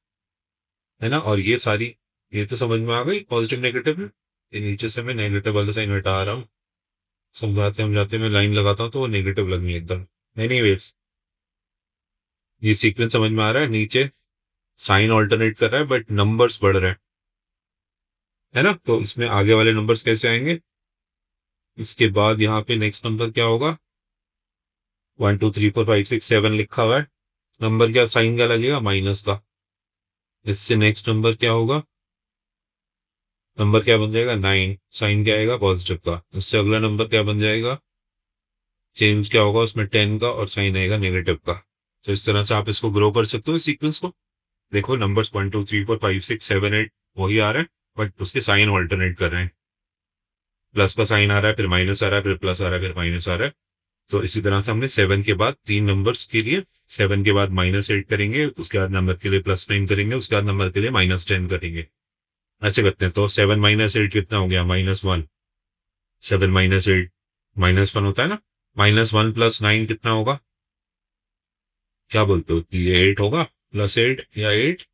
है ना। और ये सारी, ये तो समझ में आ गई पॉजिटिव नेगेटिव में। ये नीचे से मैं नेगेटिव वाले साइन हटा रहा हूँ, समझाते समझाते मैं लाइन लगाता हूँ तो वो नेगेटिव लगनी है एकदम। एनीवेज, ये सीक्वेंस समझ में आ रहा है, नीचे साइन ऑल्टरनेट कर रहा है बट नंबर्स बढ़ रहे हैं, है ना। तो इसमें आगे वाले नंबर्स कैसे आएंगे, इसके बाद यहाँ पे नेक्स्ट नंबर क्या होगा, 1 2 3 4 5 6 7 लिखा हुआ है, नंबर क्या, साइन क्या लगेगा, माइनस का। इससे नेक्स्ट नंबर क्या होगा, नंबर क्या बन जाएगा, 9, साइन क्या आएगा, पॉजिटिव का। इससे अगला नंबर क्या बन जाएगा, चेंज क्या होगा उसमें, 10 का, और साइन आएगा नेगेटिव का। तो इस तरह से आप इसको ग्रो कर सकते हो सीक्वेंस को। देखो नंबर्स 1 2 3 4 5 6 7 8 वही आ रहे हैं, बट उसके साइन ऑल्टरनेट कर रहे हैं। प्लस का साइन आ रहा है, फिर माइनस आ रहा है, फिर प्लस आ रहा है, फिर माइनस आ रहा है। तो इसी तरह से हमने 7 के बाद 3 नंबर्स के लिए 7 के बाद -8 करेंगे, उसके बाद नंबर के लिए +9 करेंगे, उसके बाद नंबर के लिए -10 करेंगे। ऐसे करते हैं। तो 7 -8 कितना हो गया, -1। 7 -8 -1 होता है ना। -1 + 9 कितना होगा, क्या बोलते हो कि ये 8 होगा, +8 या 8,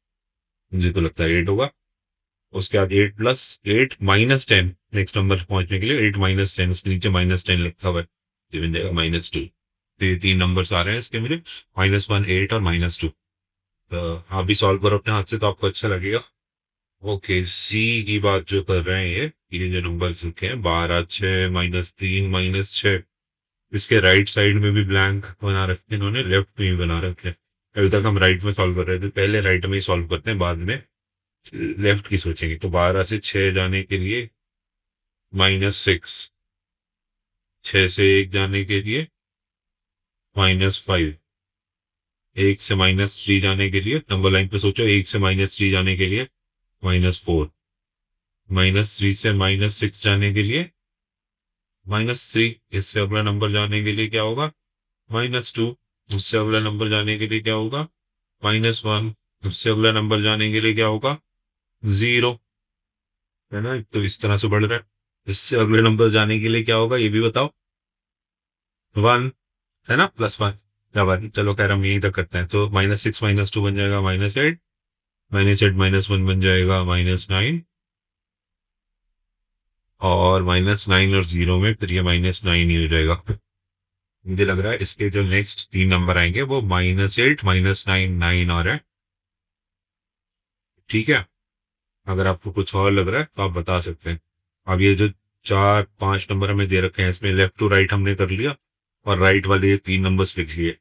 मुझे तो लगता है 8 होगा। उसके बाद 8 + 8 -10, नेक्स्ट नंबर पहुंचने के लिए 8 -10, उसके नीचे -10 लिखा हुआ है, ये बन जाएगा -2। तो ये 3 नंबर्स आ रहे हैं इसके मेरे, -1 8 और -2। तो आप भी सॉल्व करो अपने हाथ से तो आपको अच्छा लगेगा। ओके, सी की बात जो कर रहे हैं ये जो नंबर लिखे हैं 12 6 -3 -6, इसके राइट साइड में भी ब्लैंक बना रखे हैं इन्होंने, लेफ्ट में भी बना रखे हैं। अभी तक हम राइट में सॉल्व कर रहे थे, पहले राइट में ही सॉल्व करते हैं, बाद में लेफ्ट की सोचेंगे। तो 12 से 6 जाने के लिए -6, 6 से 1 जाने के लिए -5, 1 से -3 जाने के लिए नंबर लाइन पे सोचो, 1 से -3 जाने के लिए -4, -3 से -6 जाने के लिए -3, इससे अगला नंबर जाने के लिए क्या होगा -2, उससे अगला नंबर जाने के लिए क्या होगा -1, उससे अगला नंबर जाने के लिए क्या होगा 0, है ना। तो इस तरह से बढ़ रहा है। इससे अगले नंबर जाने के लिए क्या होगा ये भी बताओ, 1, है ना, +1 या 1। चलो खैर हम यहीं तक करते हैं। तो -6 -2 बन जाएगा -8, -8 -1 बन जाएगा -9, और -9 और 0 में फिर ये -9 ही हो जाएगा। मुझे लग रहा है इसके जो नेक्स्ट 3 नंबर आएंगे वो -8 -9 9 और है। ठीक है, अगर आपको कुछ और लग रहा है तो आप बता सकते हैं। अब ये जो 4 5 नंबर हमें दे रखे हैं इसमें लेफ्ट टू राइट हमने कर लिया, और राइट वाले ये 3 नंबर्स लिख लिए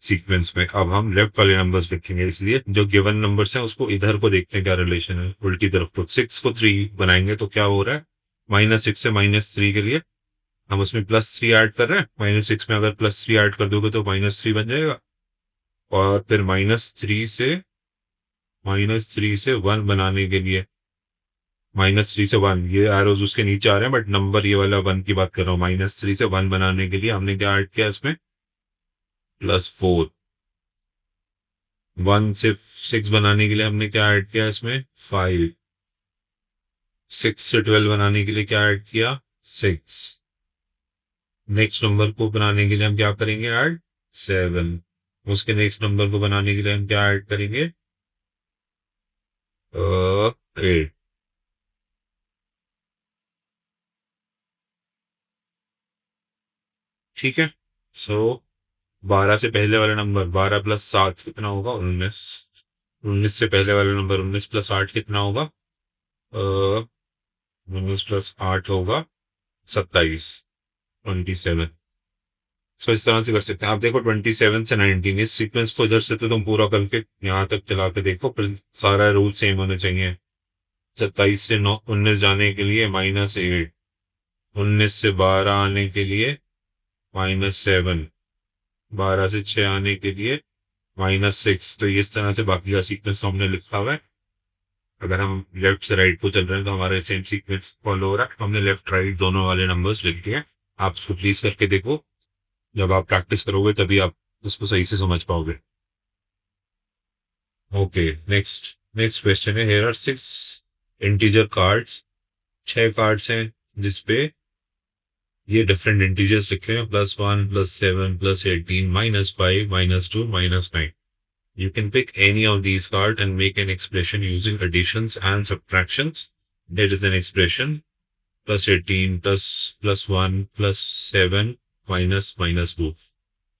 सीक्वेंस में। अब हम लेफ्ट वाले नंबर्स लिखेंगे, इसलिए जो गिवन नंबर्स हैं उसको इधर को देखते हैं क्या रिलेशन है, उल्टी तरफ को। 6 को 3 बनाएंगे तो क्या हो रहा है, -6 से -3 के लिए हम उसमें +3 ऐड कर रहे हैं। -6 में अगर +3 ऐड कर दोगे तो -3 बन जाएगा। और फिर -3 से 1 बनाने के लिए, -3 से 1, ये एरोज उसके नीचे आ रहे हैं बट नंबर ये वाला 1 की बात कर रहा हूँ। -3 से 1 बनाने के लिए हमने क्या ऐड किया इसमें, +4। 1 से 6 बनाने के लिए हमने क्या ऐड किया इसमें, 5। 6 से 12 बनाने के लिए क्या ऐड किया, 6। नेक्स्ट नंबर को बनाने के लिए हम क्या करेंगे ऐड, 7। उसके नेक्स्ट नंबर को बनाने के लिए हम क्या ऐड करेंगे, 8। ठीक है। सो 12 से पहले वाला नंबर 12 + 7 कितना होगा, 19। 19 से पहले वाला नंबर 19 + 8 कितना होगा, 19 + 8 होगा 27, 27। सो इस तरह से कर सकते हैं। आप देखो 27 से 19 इस सीक्वेंस को इधर से तो तुम पूरा करके यहाँ तक चला के देखो, फिर सारा रूल सेम होने चाहिए। 27 से 19 जाने के लिए -8, 19 से 12 आने के लिए -7, 12 से 6 आने के लिए -6। तो इस तरह से बाकी का सीक्वेंस हमने लिखा हुआ है। अगर हम लेफ्ट से राइट को चल रहे हैं तो हमारे सेम सीक्वेंस फॉलो हो रहा है। हमने लेफ्ट राइट दोनों वाले नंबर्स लिख दिए। आप उसको प्लीज करके देखो, जब आप प्रैक्टिस करोगे तभी आप उसको सही से समझ पाओगे। ओके, नेक्स्ट नेक्स्ट क्वेश्चन है, here are 6 integer cards. 6 cards हैं जिसपे ये डिफरेंट इंटीजर्स लिखे हैं, +1 +7 +18 -5 -2 -9। You can pick any of these cards and make an expression using additions and subtractions. There is an expression +18 +1 +7 -2,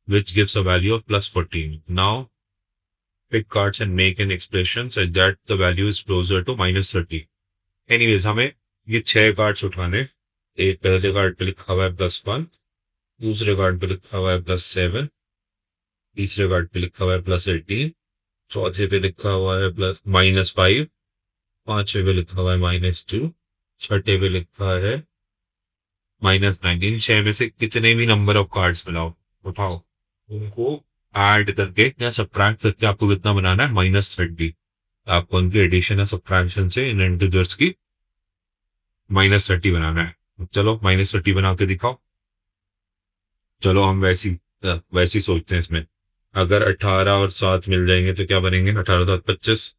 which gives a value of +14. Now pick cards and make an expression such that the value is closer to -30. Anyways, हमें ये 6 cards उठाने। एक पहले card पे लिखा हुआ है +1, दूसरे कार्ड पे लिखा हुआ है +7, तीसरे कार्ड पे लिखा हुआ है +18, चौथे पे लिखा हुआ है -5, पांचवे पे लिखा हुआ है -2, छठे पे लिखा है -9। इन 6 में से कितने भी नंबर ऑफ कार्ड्स मिलाओ, उठाओ, उनको ऐड करके या सब्ट्रैक्ट करके आपको कितना बनाना है, -30। आपको उनकी एडिशन या सब्ट्रैक्शन से इन इंटीजर्स की -30 बनाना है। चलो -30 बना के दिखाओ। चलो हम वैसी सोचते हैं इसमें। अगर 18 और 7 मिल जाएंगे तो क्या बनेंगे, 18 7 25।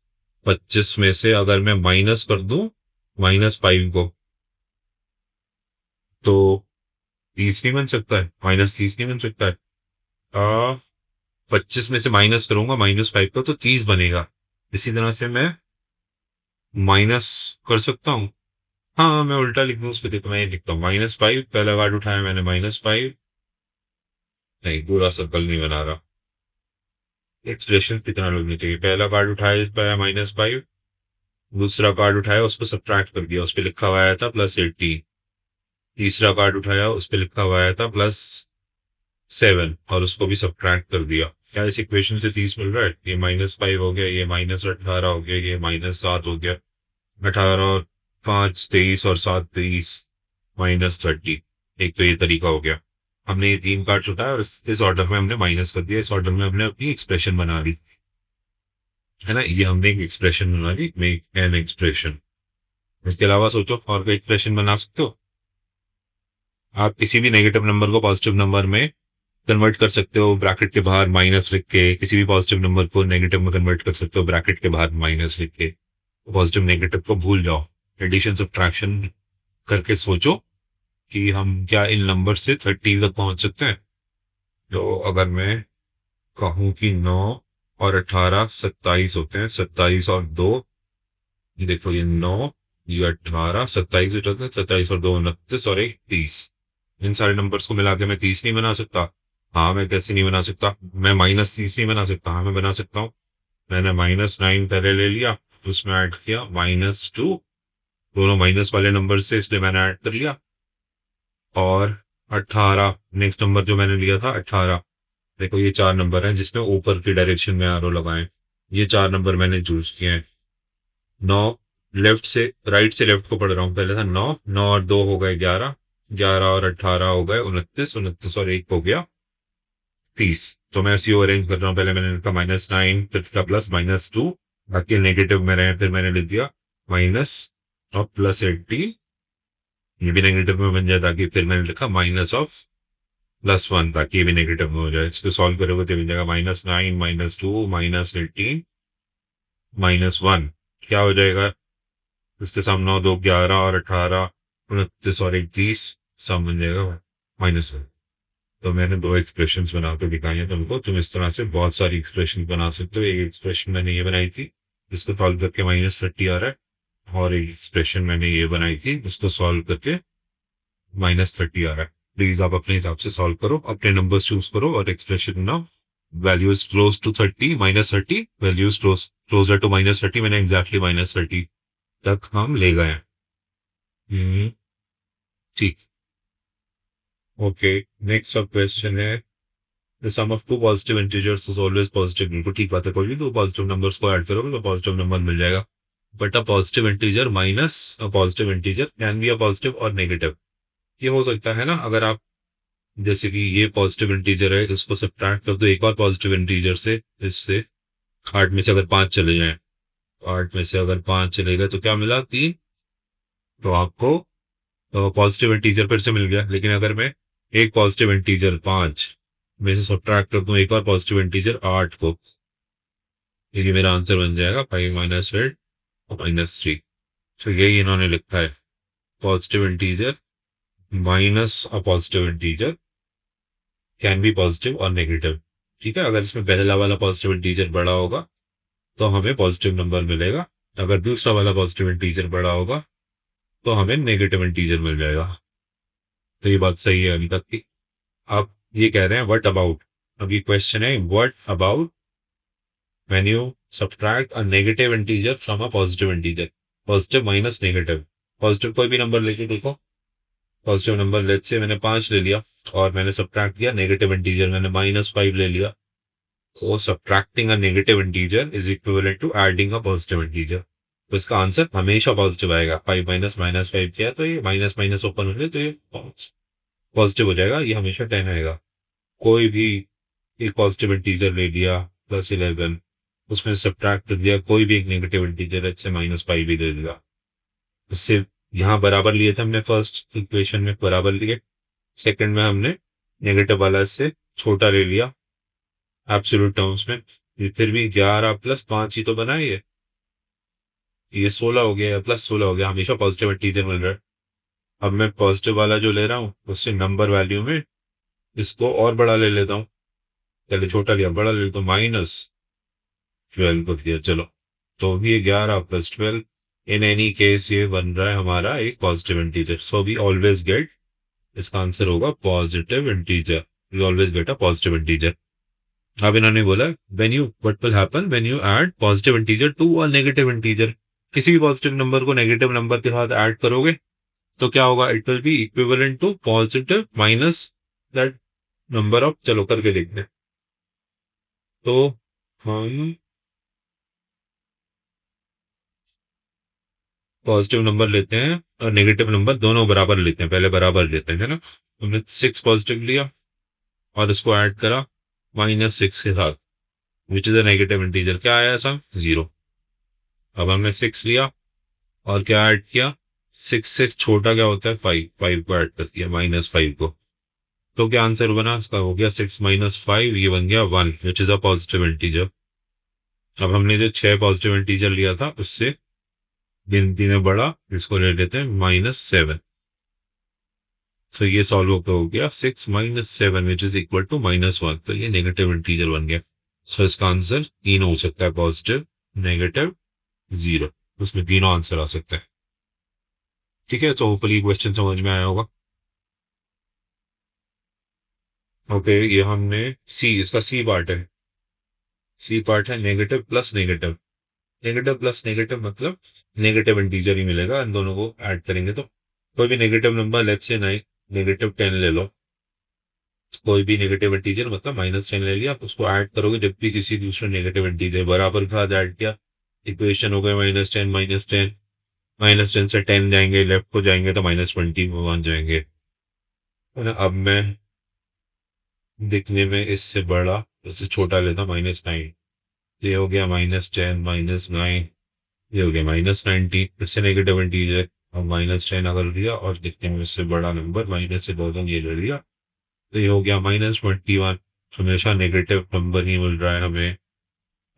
25 में से अगर मैं माइनस कर दूं -5 को तो 30 नहीं बन सकता है, -30 नहीं बन सकता है। 25 में से माइनस करूंगा -5 को तो 30 बनेगा। इसी तरह से मैं माइनस कर सकता हूँ। हाँ, मैं उल्टा लिख दूँ उसको, देखो मैं ये लिखता हूँ -5, पहला कार्ड उठाया मैंने -5, नहीं पूरा सर्कल नहीं बना रहा, एक्सप्रेशन कितना लगनी चाहिए। पहला कार्ड उठाया -5, दूसरा कार्ड उठाया उस पर सब्ट्रैक्ट कर दिया, उस पर लिखा हुआ आया था +18। तीसरा कार्ड उठाया उस पर लिखा हुआ आया था +7 और उसको भी सब्ट्रैक्ट कर दिया। क्या इस इक्वेशन से 30 मिल रहा है, ये -5 हो गया, ये -18 हो गया, ये -7 हो गया। 18 और 5 23 और 7 23 -30। एक तो ये तरीका हो गया। हमने ये 3 कार्ड उठाया और इस ऑर्डर में हमने माइनस कर दिया, इस ऑर्डर में हमने अपनी एक्सप्रेशन बना ली, है ना। ये हमने एक एक्सप्रेशन बना ली, मेक एन एक्सप्रेशन। इसके अलावा सोचो और कोई एक्सप्रेशन बना सकते हो। आप किसी भी नेगेटिव नंबर को पॉजिटिव नंबर में कन्वर्ट कर सकते हो, ब्रैकेट के बाहर माइनस लिख के। किसी भी पॉजिटिव नंबर को नेगेटिव में कन्वर्ट कर सकते हो, ब्रैकेट के बाहर माइनस लिख के। पॉजिटिव नेगेटिव को भूल जाओ, एडिशन सब्ट्रैक्शन करके सोचो कि हम क्या इन नंबर से 30 तक पहुंच सकते हैं। तो अगर मैं कहूं कि 9 और 18 27 होते हैं, 27 और 2, ये देखो ये 9, ये 18, 27 होते हैं, 27 और 2 29 और 1 30। इन सारे नंबर्स को मिला के मैं 30 नहीं बना सकता। हाँ, मैं कैसे नहीं बना सकता? मैं -30 नहीं बना सकता? हाँ, मैं बना सकता हूँ। मैंने -9 पहले ले लिया, उसमें ऐड किया -2, दोनों माइनस वाले नंबर से, इसलिए मैंने ऐड कर लिया। और 18 नेक्स्ट नंबर जो मैंने लिया था 18, देखो ये 4 नंबर हैं जिसमें ऊपर की डायरेक्शन में एरो लगाएं, ये 4 नंबर मैंने चूज किए हैं। 9 लेफ्ट से राइट से लेफ्ट को पढ़ रहा हूँ, पहले था 9, 9 और 2 हो गए 11, 11 और 18 हो गए 29, 29 और 1 हो गया 30। तो मैं इसी अरेंज कर रहा हूँ, पहले मैंने लिखा -9, फिर था प्लस -2, बाकी नेगेटिव में रहे, फिर मैंने लिख दिया माइनस और +80, ये भी नेगेटिव में बन जाए, ताकि फिर मैंने लिखा -of +1, ताकि ये भी नेगेटिव में हो जाए। इसको सॉल्व करोगे तो मिल जाएगा -9 -2 -18 -1, क्या हो जाएगा इसके सामने? 9 2 11 और 18 29 और 1 30, सम बन जाएगा -1। तो मैंने 2 एक्सप्रेशन बना के दिखाई है तुमको। तुम इस तरह से बहुत सारी एक्सप्रेशन बना सकते हो। एक एक्सप्रेशन मैंने ये बनाई थी, जिसको सॉल्व करके -30 आ रहा है, और एक एक्सप्रेशन मैंने ये बनाई थी, जिसको सॉल्व करके -30 आ रहा है। प्लीज आप अपने हिसाब से सॉल्व करो, अपने नंबर्स चूज करो और एक्सप्रेशन बनाओ। Values close to 30, -30, values closer to -30, मैंने एग्जैक्टली -30 तक हम ले गए हैं। ठीक। ओके, नेक्स्ट अब क्वेश्चन है, the sum of two positive integers is always positive. बिल्कुल ठीक बात है, कोई भी दो पॉजिटिव नंबर्स को ऐड करोगे तो पॉजिटिव नंबर मिल जाएगा। But a positive integer minus a positive integer can be a positive और नेगेटिव। ये हो सकता है ना, अगर आप जैसे कि ये पॉजिटिव इंटीजर है, इसको सब्ट्रैक्ट कर दो एक और पॉजिटिव इंटीजर से, इससे 8 में से अगर 5 चले जाएं, 8 में से अगर 5 चलेगा तो क्या मिला? 3। तो आपको पॉजिटिव इंटीजर फिर से मिल गया। लेकिन अगर मैं एक पॉजिटिव इंटीजर 5 में से सब्ट्रैक्ट कर दूं एक और पॉजिटिव इंटीजर 8 को, ये मेरा आंसर बन जाएगा 5 - 8 -3। तो यही इन्होंने लिखा है, positive integer minus a positive integer can be positive और नेगेटिव। ठीक है, अगर इसमें पहला वाला पॉजिटिव इंटीजर बड़ा होगा तो हमें पॉजिटिव नंबर मिलेगा, अगर दूसरा वाला पॉजिटिव इंटीजर बड़ा होगा तो हमें नेगेटिव इंटीजर मिल जाएगा। तो ये बात सही है अभी तक की। आप ये कह रहे हैं व्हाट अबाउट, अब ये क्वेश्चन है what about when you subtract a negative integer from a positive integer. Positive minus negative, positive कोई भी नंबर लेके देखो, पॉजिटिव नंबर लेट्स से मैंने 5 ले लिया और मैंने सब्ट्रैक्ट किया नेगेटिव इंटीजर, मैंने -5 ले लिया। तो subtracting a negative integer is equivalent to adding a positive integer. तो इसका आंसर हमेशा पॉजिटिव आएगा। 5 माइनस -5 किया तो ये माइनस माइनस ओपन होंगे तो ये पॉजिटिव हो जाएगा, ये हमेशा 10 आएगा। कोई भी एक पॉजिटिव इंटीजर ले लिया +11, उसमें सब्ट्रैक्ट कर दिया कोई भी एक नेगेटिव इंटीजर, इससे -5 भी दे दिया। इससे यहाँ बराबर लिए थे हमने, फर्स्ट इक्वेशन में बराबर लिए, सेकंड में हमने नेगेटिव वाला इससे छोटा ले लिया एब्सोल्यूट टर्म्स में। ये फिर भी 11 + 5 ही तो बना है, ये 16 हो गया या +16 हो गया, हमेशा पॉजिटिव इंटीजर मिल रहा है। अब मैं पॉजिटिव वाला जो ले रहा हूँ उससे नंबर वैल्यू में इसको और बड़ा ले लेता हूँ, पहले छोटा लिया बड़ा ले लेता हूँ, -12 कर दिया। चलो, तो भी ये 11 + 12, इन एनी केस ये बन रहा है हमारा एक positive integer. So we always get, इसका आंसर होगा positive integer. We always get a positive integer. अब इन्होंने बोला when you what will happen when you add positive integer to a negative integer. किसी भी पॉजिटिव नंबर को negative number के साथ ऐड करोगे तो क्या होगा? It will be equivalent to positive minus that number of. चलो करके देखते हैं। तो हम पॉजिटिव नंबर लेते हैं और नेगेटिव नंबर दोनों बराबर लेते हैं, पहले बराबर लेते हैं, है ना। हमने 6 पॉजिटिव लिया और इसको ऐड करा -6 के साथ, which is a negative integer. क्या आया सम? 0। अब हमने 6 लिया और क्या ऐड किया? 6 से छोटा क्या होता है? 5। 5 को ऐड कर दिया, -5 को। तो क्या आंसर बना इसका? हो गया 6 - 5, ये बन गया 1, which is a positive integer. अब हमने जो 6 पॉजिटिव इंटीजर लिया था उससे गिनती में बड़ा इसको ले लेते हैं -7। तो ये सॉल्व होकर हो गया 6 - 7 विच इज इक्वल टू -1। तो ये नेगेटिव इंटीजर बन गया। सो इसका आंसर 3 हो सकता है, पॉजिटिव, नेगेटिव, 0। उसमें तीनों आंसर आ सकते हैं। ठीक है, तो होपफुली क्वेश्चन समझ में आया होगा। ओके, ये हमने इसका सी पार्ट है। सी पार्ट है negative plus negative. Negative plus negative मतलब नेगेटिव इंटीजर ही मिलेगा इन दोनों को ऐड करेंगे तो। कोई भी नेगेटिव नंबर, लेट्स से -10 ले लो। कोई भी नेगेटिव इंटीजर मतलब -10 ले लिया, आप उसको ऐड करोगे जब भी किसी दूसरे नेगेटिव इंटीजर बराबर के साथ ऐड किया, इक्वेशन हो गया -10 -10। -10 से 10 जाएंगे, लेफ्ट को जाएंगे तो -20 में मान जाएंगे, है ना। अब मैं दिखने में इससे बड़ा, इससे छोटा लेता -9। ये हो गया -10 -9, ये हो गया -90, फिर से नेगेटिव इंटीजर। अब -10 अगर लिया और दिखने में इससे बड़ा नंबर माइनस से 2 ये ले लिया, तो ये हो गया -21। हमेशा नेगेटिव नंबर ही मिल रहा है हमें,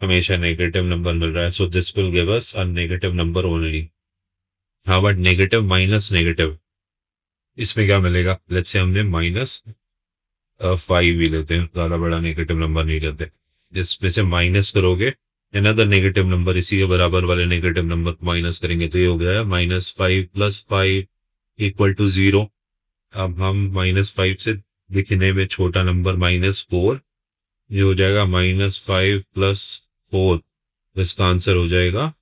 हमेशा नेगेटिव नंबर मिल रहा है। So this will give us a negative number only. हाँ, बट नेगेटिव माइनस नेगेटिव, इसमें क्या मिलेगा? लेट्स से हमने -5 ही लेते हैं, ज्यादा बड़ा नेगेटिव नंबर नहीं लेते। जिसमें से माइनस करोगे अनदर नेगेटिव नंबर, इसी के बराबर वाले नेगेटिव नंबर को माइनस करेंगे, तो ये हो गया -5 + 5 = 0। अब हम -5 से दिखने में छोटा नंबर -4, ये हो जाएगा -5 + 4। इसका आंसर हो जाएगा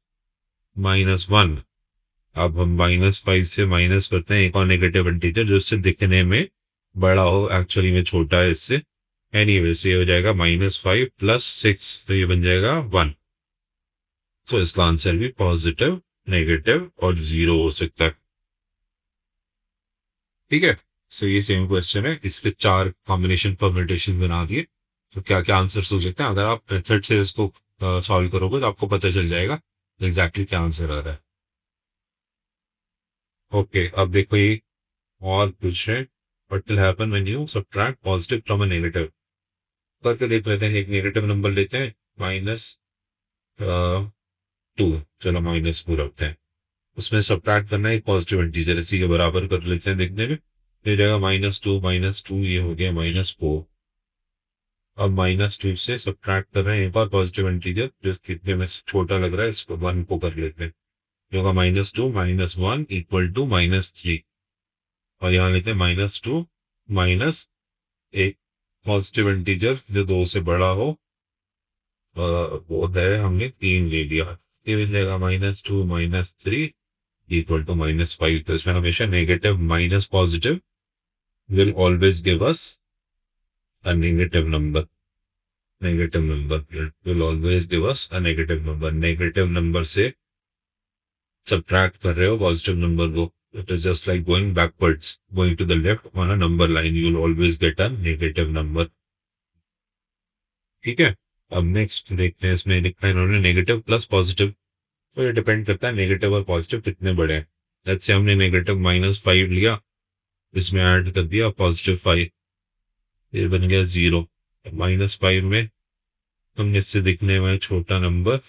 -1। अब हम -5 से माइनस करते हैं एक और नेगेटिव इंटीजर जो इससे दिखने में बड़ा हो, एक्चुअली में छोटा है इससे। एनीवे, ये हो जाएगा -5 + 6, तो ये बन जाएगा 1। सो इसका आंसर भी पॉजिटिव, नेगेटिव और 0 हो सकता है। ठीक है, सो ये सेम क्वेश्चन है, इसके 4 कॉम्बिनेशन परम्यूटेशन बना दिए। तो क्या क्या आंसर हो सकते हैं? अगर आप मेथड से इसको सॉल्व करोगे तो आपको पता चल जाएगा एग्जैक्टली क्या आंसर आ रहा है। ओके, अब देखो ये और कुछ है। What will happen when you subtract positive from a negative? करके देख लेते हैं। एक नेगेटिव नंबर लेते हैं, -2। चलो -2 रखते हैं। उसमें सबट्रैक्ट करना है एक पॉजिटिव इंटीजर, इसी के बराबर कर लेते हैं देखने में। ये जाएगा -2 ये हो गया -4। अब -2 से सबट्रैक्ट कर रहे हैं एक और पॉजिटिव इंटीजर जो दिखने में छोटा लग रहा है, इसको 1 को कर लेते हैं। जो होगा -2 - 1 = -3। और यहाँ लेते हैं -2 माइनस एक पॉजिटिव इंटीजर जो 2 से बड़ा हो, वो है हमने 3 ले लिया। ये मिल जाएगा -2 - 3 = -5। तो इसमें हमेशा negative minus positive will always give us a negative number. Negative number will always give us a negative number. Negative नंबर से सबट्रैक्ट कर रहे हो पॉजिटिव नंबर को, it is just like going backwards, going to the left on a number line, you will always get a negative number. ठीक है, अब next देखते हैं। इसमें लिखा है इन्होंने नेगेटिव प्लस पॉजिटिव। तो ये डिपेंड करता है नेगेटिव और पॉजिटिव कितने बड़े हैं। लेट्स से हमने नेगेटिव -5 लिया, इसमें ऐड कर दिया +5, ये बन गया 0। -5 में हमने इससे दिखने में छोटा नंबर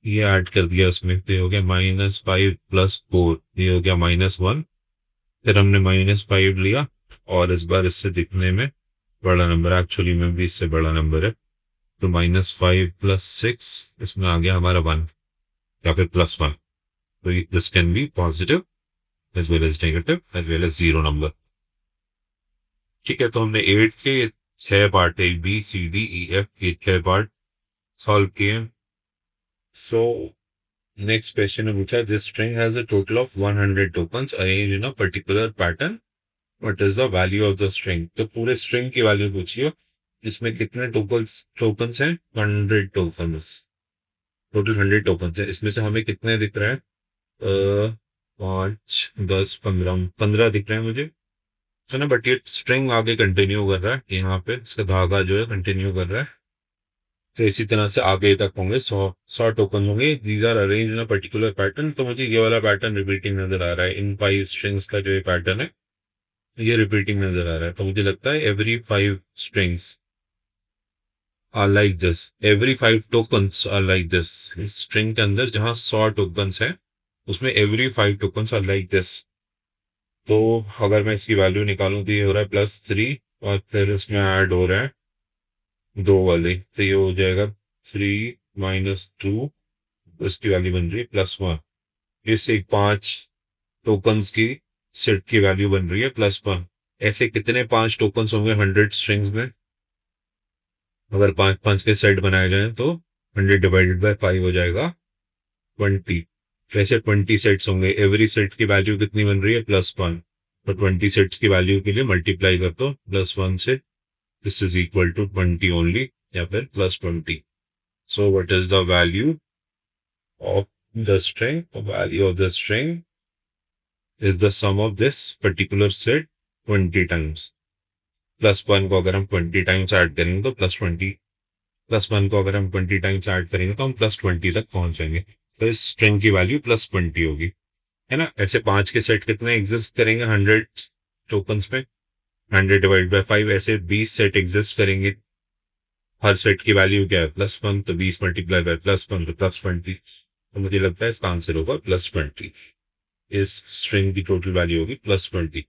ये ऐड कर दिया उसमें, तो ये हो गया -5 + 4, ये हो गया -1। फिर हमने -5 लिया और इस बार इससे दिखने में बड़ा नंबर, एक्चुअली में भी इससे बड़ा नंबर है, तो -5 + 6, इसमें आ गया हमारा 1 या फिर +1। तो this can be positive as well as negative as well as 0 number. ठीक है, तो हमने 8 के 6 पार्ट, ABCDEF के 6 पार्ट सॉल्व किए। सो नेक्स्ट क्वेश्चन में पूछा, this string has a total of 100 tokens arranged in a particular pattern, what is the value of the string? तो पूरे स्ट्रिंग की वैल्यू पूछिए। इसमें कितने टोकन्स हैं? 100 टोकन्स। टोटल 100 टोकन्स है, इसमें से हमें कितने दिख रहे हैं? 5, 10, 15, 15 दिख रहे हैं मुझे, है ना। बट ये स्ट्रिंग आगे कंटिन्यू कर रहा है, यहाँ पे इसका धागा जो है कंटिन्यू कर रहा है। तो इसी तरह से आगे तक होंगे 100 टोकन होंगे। These are arrange in a particular pattern. तो मुझे ये वाला पैटर्न रिपीटिंग नजर आ रहा है। इन 5 स्ट्रिंग्स का जो ये पैटर्न है ये रिपीटिंग नजर आ रहा है। तो मुझे लगता है every 5 strings are like this, every 5 tokens are like this. इस स्ट्रिंग के अंदर जहां 100 टोकन्स हैं उसमें every 5 tokens are like this. तो अगर मैं इसकी वैल्यू निकालूं तो ये हो रहा है +3 और फिर इसमें ऐड हो रहा है 2 वाले, तो ये हो जाएगा 3 - 2, इसकी वैल्यू बन रही है +1। इस एक 5 टोकन्स की सेट की वैल्यू बन रही है +1। ऐसे कितने 5 टोकन्स होंगे 100 स्ट्रिंग्स में? अगर 5-5 के सेट बनाए जाएं तो 100 डिवाइडेड बाय 5 हो जाएगा 20। वैसे 20 सेट्स होंगे। एवरी सेट की वैल्यू कितनी बन रही है? +1। तो 20 सेट्स की वैल्यू के लिए मल्टीप्लाई कर दो +1 से। This is equal to 20 only, या फिर +20। So what is the value of the string? The value of the string is the sum of this particular set 20 times. +1 को अगर हम 20 टाइम्स ऐड करेंगे तो +20, +1 को अगर हम 20 टाइम्स ऐड करेंगे तो हम +20 तक पहुंच जाएंगे। तो इस स्ट्रिंग की वैल्यू +20 होगी, है ना। ऐसे 5 के सेट कितने एग्जिस्ट करेंगे 100 टोकन्स में? 100 डिवाइड बाय 5, ऐसे 20 सेट एग्जिस्ट करेंगे। हर सेट की वैल्यू क्या है? +1, तो 20 मल्टीप्लाई बाय +1 तो +20। तो मुझे लगता है इसका आंसर होगा +20। इस स्ट्रिंग की टोटल वैल्यू होगी +20।